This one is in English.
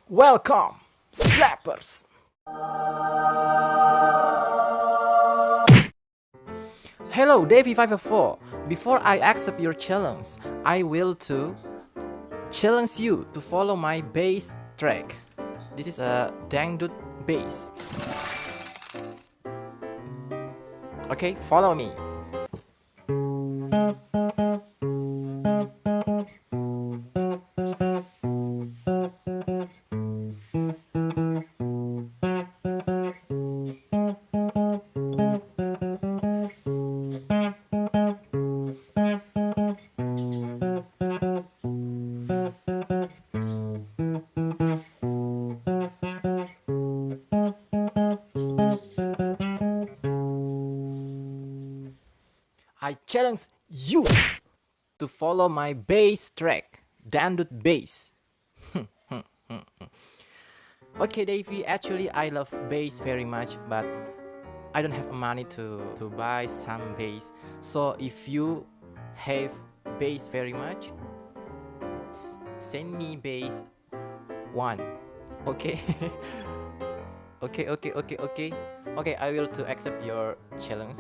Welcome, slappers! Hello, Davie504. Before I accept your challenge, I will to challenge you to follow my bass track. This is a dangdut bass. Okay, follow me. I challenge you to follow my bass track, dangdut bass. Okay, Davey, actually I love bass very much, but I don't have money to buy some bass. So if you have bass very much, send me bass one. Okay? Okay, I will to accept your challenge.